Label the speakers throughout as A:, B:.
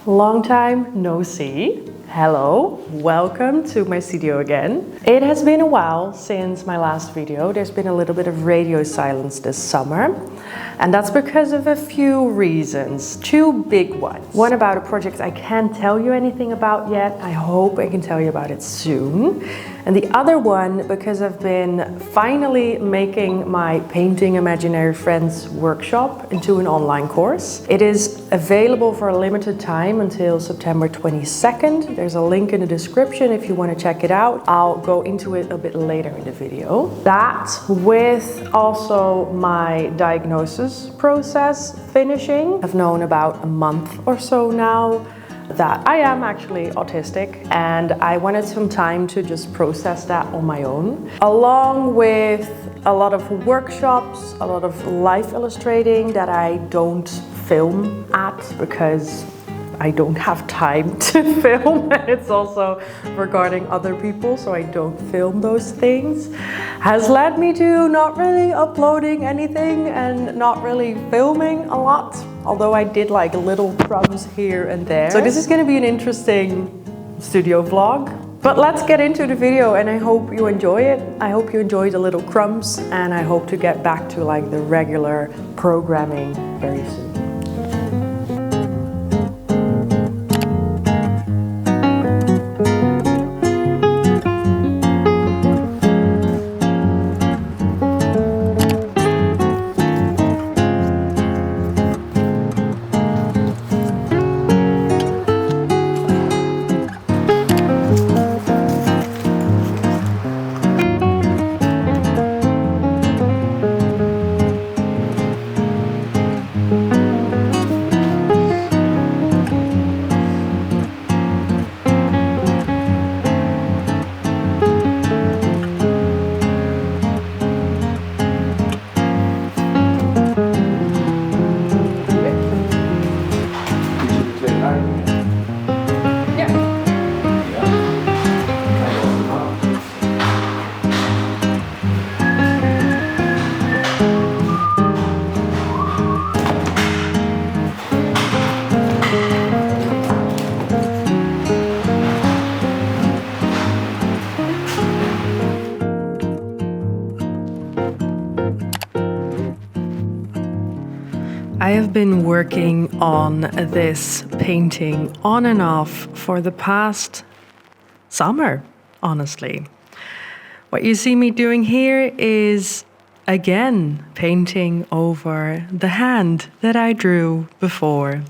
A: Long time no see. Hello, welcome to my studio again. It has been a while since my last video. There's been a little bit of radio silence this summer. And that's because of a few reasons, two big ones. One about a project I can't tell you anything about yet. I hope I can tell you about it soon. And the other one because I've been finally making my Painting Imaginary Friends workshop into an online course. It is available for a limited time until September 22nd. There's a link in the description if you want to check it out. I'll go into it a bit later in the video. That with also my diagnosis process finishing. I've known about a month or so now that I am actually autistic, and I wanted some time to just process that on my own, along with a lot of workshops, a lot of life illustrating that I don't film at because I don't have time to film, and it's also regarding other people, so I don't film those things, has led me to not really uploading anything and not really filming a lot, although I did like little crumbs here and there. So this is going to be an interesting studio vlog. But let's get into the video, and I hope you enjoy it. I hope you enjoy the little crumbs, and I hope to get back to like the regular programming very soon. I have been working on this painting on and off for the past summer, honestly. What you see me doing here is, again, painting over the hand that I drew before.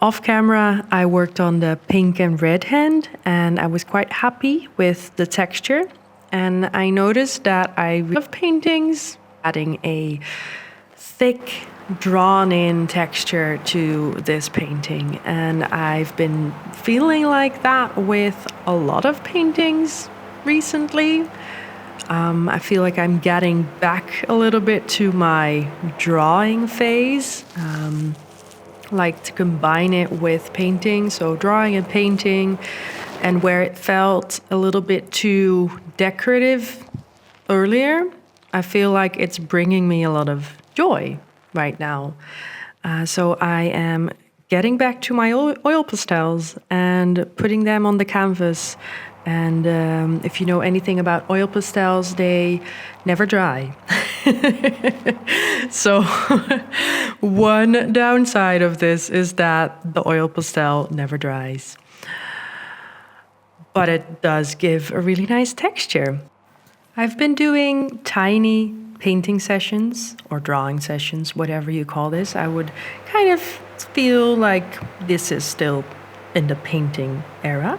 A: Off camera, I worked on the pink and red hand, and I was quite happy with the texture. And I noticed that I love paintings, adding a thick, drawn-in texture to this painting, and I've been feeling like that with a lot of paintings recently. I feel like I'm getting back a little bit to my drawing phase, like to combine it with painting, so drawing and painting, and where it felt a little bit too decorative earlier, I feel like it's bringing me a lot of joy right now. So I am getting back to my oil pastels and putting them on the canvas. And if you know anything about oil pastels, they never dry. So one downside of this is that the oil pastel never dries. But it does give a really nice texture. I've been doing tiny painting sessions or drawing sessions, whatever you call this. I would kind of feel like this is still in the painting era.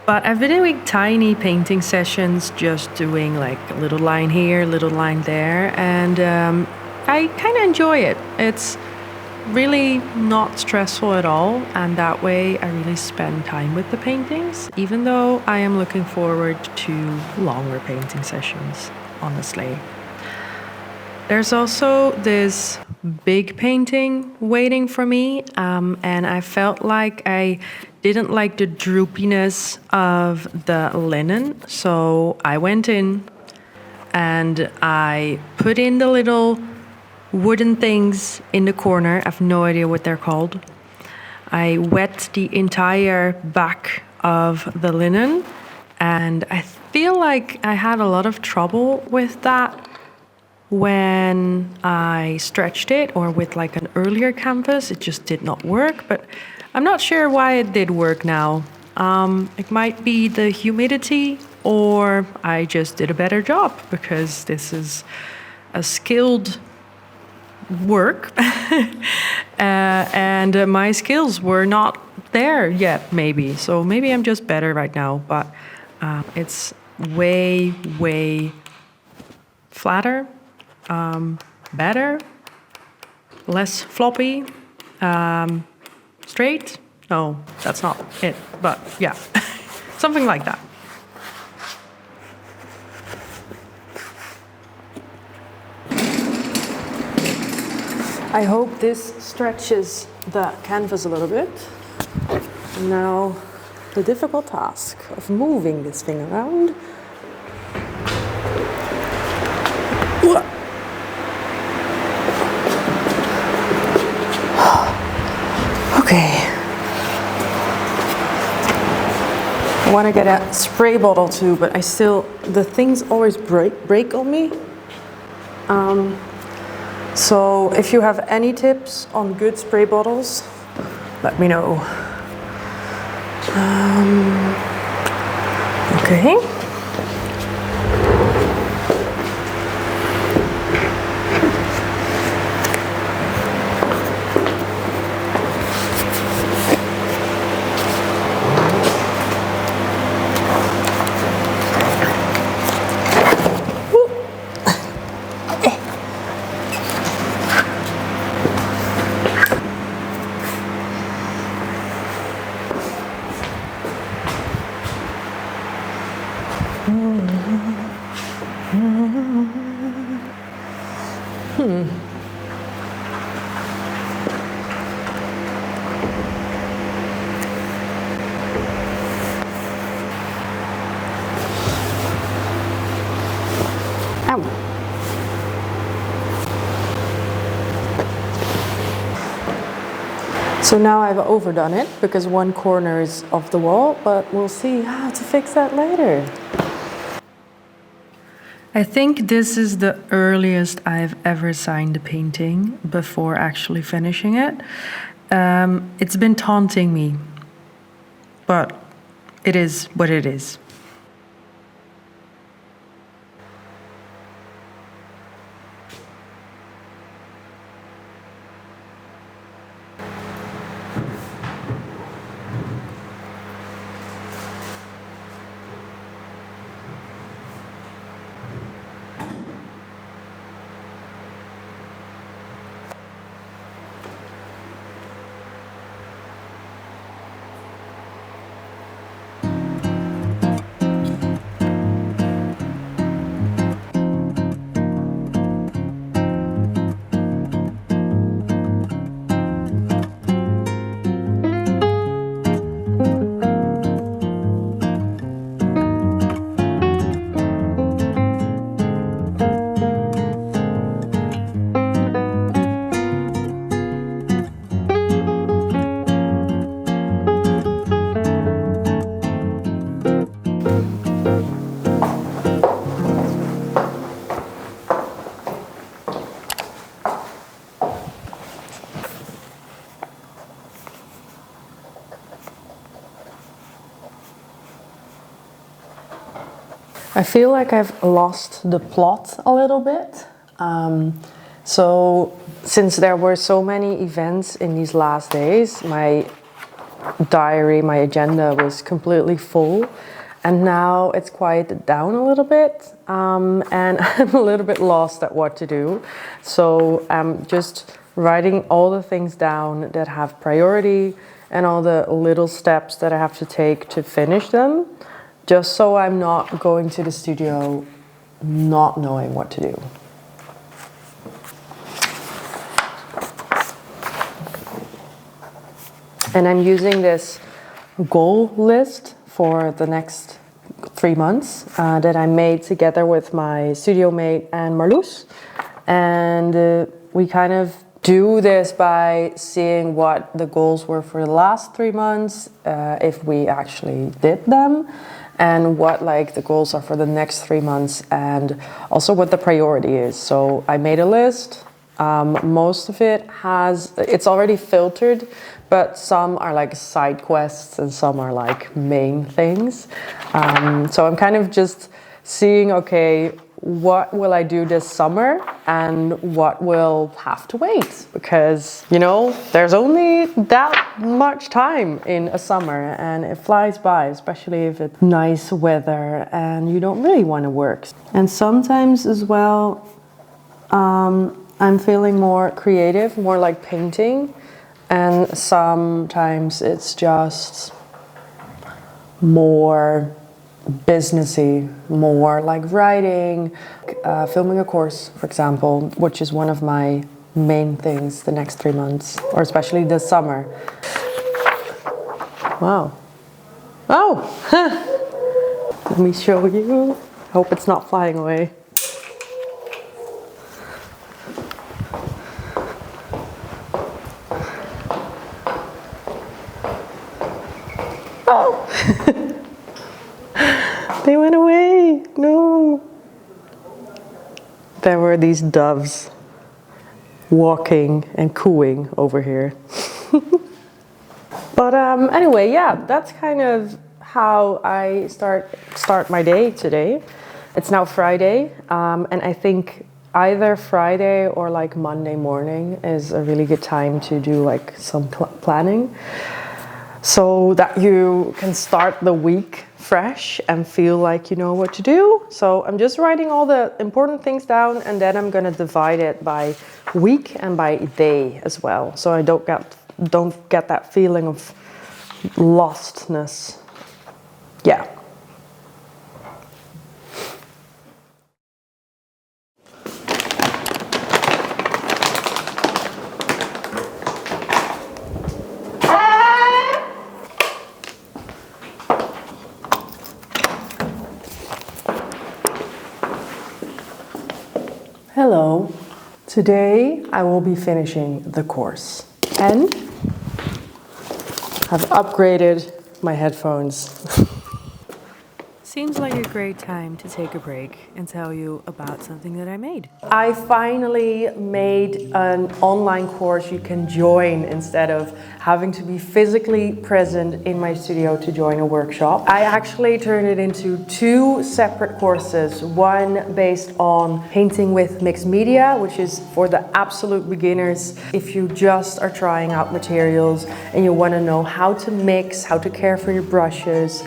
A: But I've been doing tiny painting sessions, just doing like a little line here, little line there, and I kind of enjoy it. It's really not stressful at all, and that way I really spend time with the paintings, even though I am looking forward to longer painting sessions, honestly. There's also this big painting waiting for me, and I felt like I didn't like the droopiness of the linen, so I went in and I put in the little wooden things in the corner. I have no idea what they're called. I wet the entire back of the linen, and I feel like I had a lot of trouble with that when I stretched it, or with like an earlier canvas. It just did not work, but I'm not sure why it did work now. It might be the humidity, or I just did a better job, because this is a skilled work and my skills were not there yet, maybe. So maybe I'm just better right now, but it's way flatter, better, less floppy, straight. No, that's not it, but yeah, something like that. I hope this stretches the canvas a little bit. And now the difficult task of moving this thing around. Okay. I want to get a spray bottle too, but the things always break on me. So if you have any tips on good spray bottles, let me know. Okay. So now I've overdone it because one corner is off the wall, but we'll see how to fix that later. I think this is the earliest I've ever signed a painting before actually finishing it. It's been taunting me, but it is what it is. I feel like I've lost the plot a little bit. So since there were so many events in these last days, my diary, my agenda was completely full, and now it's quieted down a little bit, and I'm a little bit lost at what to do. So I'm just writing all the things down that have priority and all the little steps that I have to take to finish them, just so I'm not going to the studio not knowing what to do. And I'm using this goal list for the next 3 months that I made together with my studio mate and Marloes. And we kind of do this by seeing what the goals were for the last 3 months, if we actually did them, and what like the goals are for the next 3 months, and also what the priority is. So I made a list. Most of it's already filtered, but some are like side quests and some are like main things. So I'm kind of just seeing, okay, what will I do this summer and what will have to wait? Because, you know, there's only that much time in a summer and it flies by, especially if it's nice weather and you don't really want to work. And sometimes as well, I'm feeling more creative, more like painting, and sometimes it's just more businessy, more like writing, filming a course, for example, which is one of my main things the next 3 months, or especially this summer. Wow. Oh! Let me show you. Hope it's not flying away. Oh! They went away. No. There were these doves walking and cooing over here. But anyway, yeah, that's kind of how I start my day today. It's now Friday, and I think either Friday or like Monday morning is a really good time to do like some planning, so that you can start the week fresh and feel like you know what to do. So I'm just writing all the important things down, and then I'm gonna divide it by week and by day as well, so I don't get that feeling of lostness. Yeah. Hello. Today I will be finishing the course and I've upgraded my headphones. Seems like a great time to take a break and tell you about something that I made. I finally made an online course you can join instead of having to be physically present in my studio to join a workshop. I actually turned it into 2 separate courses. One based on painting with mixed media, which is for the absolute beginners. If you just are trying out materials and you want to know how to mix, how to care for your brushes,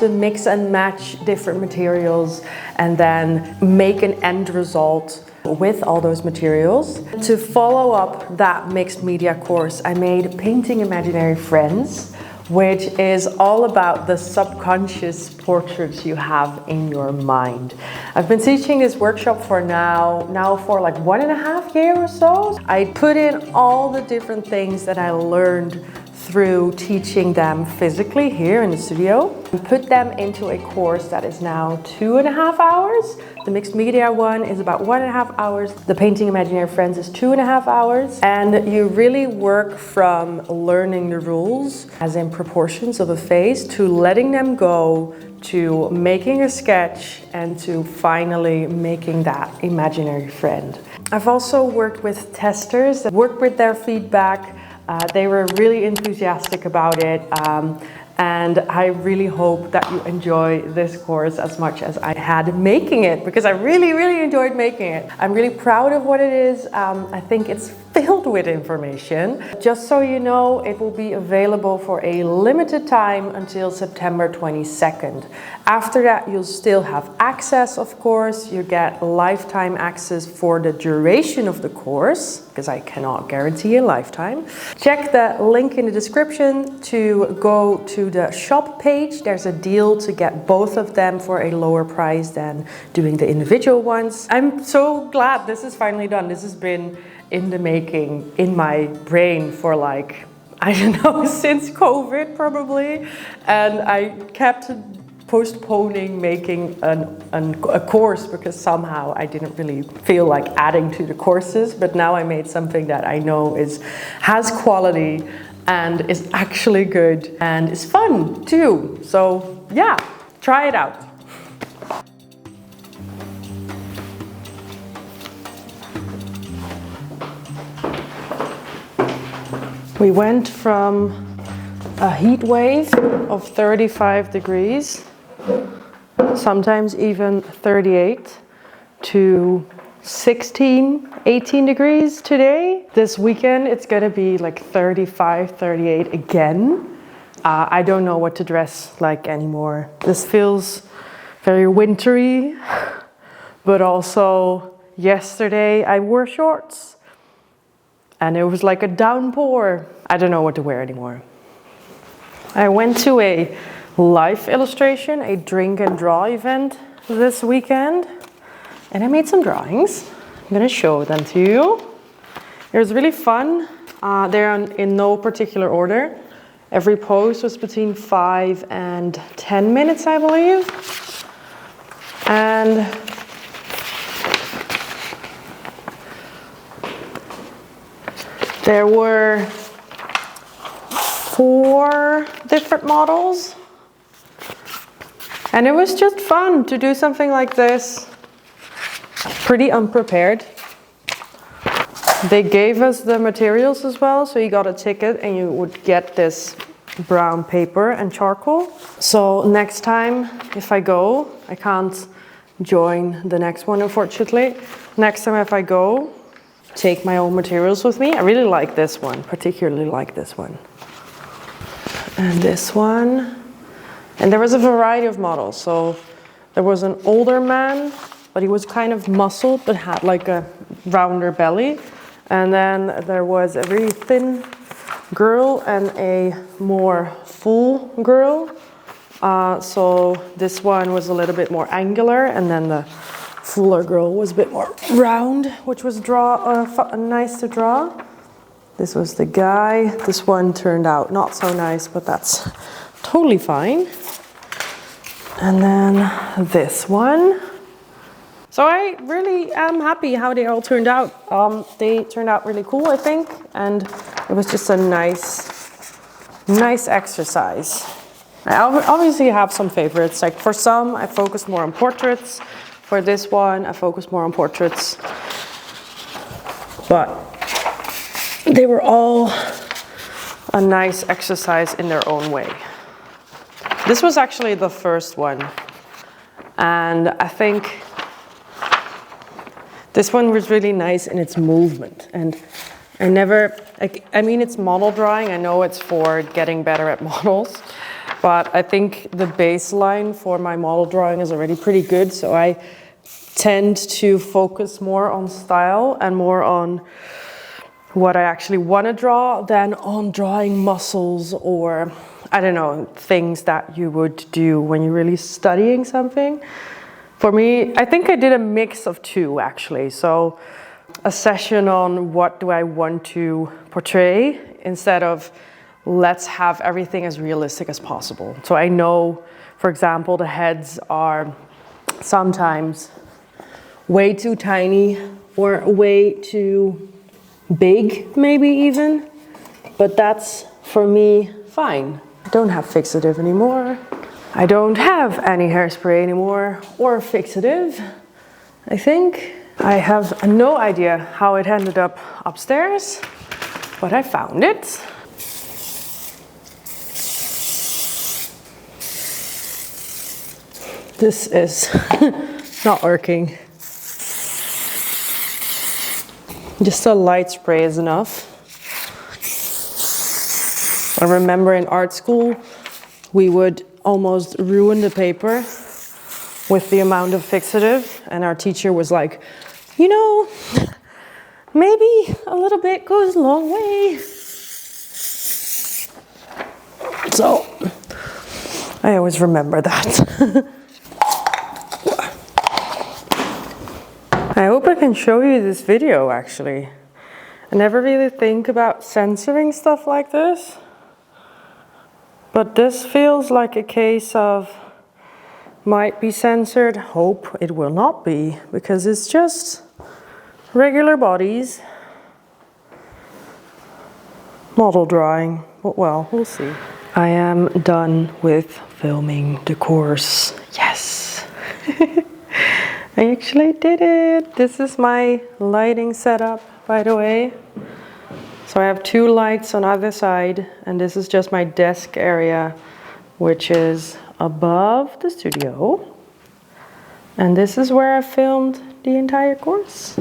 A: to mix and match different materials and then make an end result with all those materials. To follow up that mixed media course, I made Painting Imaginary Friends, which is all about the subconscious portraits you have in your mind. I've been teaching this workshop for now for like 1.5 years or so. I put in all the different things that I learned through teaching them physically here in the studio, and put them into a course that is now 2.5 hours. The mixed media one is about 1.5 hours. The Painting Imaginary Friends is 2.5 hours. And you really work from learning the rules, as in proportions of a face, to letting them go, to making a sketch, and to finally making that imaginary friend. I've also worked with testers, worked with their feedback. They were really enthusiastic about it, and I really hope that you enjoy this course as much as I had making it, because I really enjoyed making it. I'm really proud of what it is. I think it's filled with information. Just so you know, it will be available for a limited time until September 22nd. After that, you'll still have access, of course. You get lifetime access for the duration of the course, because I cannot guarantee a lifetime. Check the link in the description to go to the shop page. There's a deal to get both of them for a lower price than doing the individual ones. I'm so glad this is finally done. This has been in the making, in my brain for like, I don't know, since COVID probably. And I kept postponing making a course because somehow I didn't really feel like adding to the courses, but now I made something that I know has quality and is actually good and is fun too. So yeah, try it out. We went from a heat wave of 35 degrees, sometimes even 38, to 16, 18 degrees today. This weekend it's gonna be like 35, 38 again. I don't know what to dress like anymore. This feels very wintry, but also yesterday I wore shorts and it was like a downpour. I don't know what to wear anymore. I went to a live illustration, a drink and draw event this weekend, and I made some drawings. I'm gonna show them to you. It was really fun. They're in no particular order. Every pose was between 5 and 10 minutes, I believe. And there were 4 different models. And it was just fun to do something like this. Pretty unprepared. They gave us the materials as well, so you got a ticket and you would get this brown paper and charcoal. So next time if I go, I can't join the next one unfortunately. Next time if I go, take my own materials with me. I really like this one, particularly like this one. And this one. And there was a variety of models. So there was an older man, but he was kind of muscled, but had like a rounder belly. And then there was a very thin girl and a more full girl. So this one was a little bit more angular, and then the fuller girl was a bit more round, which was nice to draw. This was the guy. This one turned out not so nice, but that's totally fine. And then this one. So I really am happy how they all turned out. They turned out really cool, I think, and it was just a nice exercise. I obviously have some favorites. Like for some, I focus more on portraits. For this one, I focus more on portraits. But they were all a nice exercise in their own way. This was actually the first one, and I think this one was really nice in its movement. And I mean, it's model drawing. I know it's for getting better at models, but I think the baseline for my model drawing is already pretty good. So I tend to focus more on style and more on what I actually want to draw than on drawing muscles or, I don't know, things that you would do when you're really studying something. For me, I think I did a mix of two actually. So a session on what do I want to portray instead of let's have everything as realistic as possible. So I know, for example, the heads are sometimes way too tiny or way too big, maybe even, but that's for me fine. I don't have fixative anymore. I don't have any hairspray anymore or fixative, I think. I have no idea how it ended up upstairs, but I found it. This is not working. Just a light spray is enough. I remember in art school, we would almost ruin the paper with the amount of fixative, and our teacher was like, you know, maybe a little bit goes a long way. So I always remember that. I hope I can show you this video actually. I never really think about censoring stuff like this, but this feels like a case of might be censored. Hope it will not be, because it's just regular bodies. Model drawing, but well, we'll see. I am done with filming the course. Yes! I actually did it! This is my lighting setup, by the way. So I have 2 lights on either side, and this is just my desk area, which is above the studio. And this is where I filmed the entire course.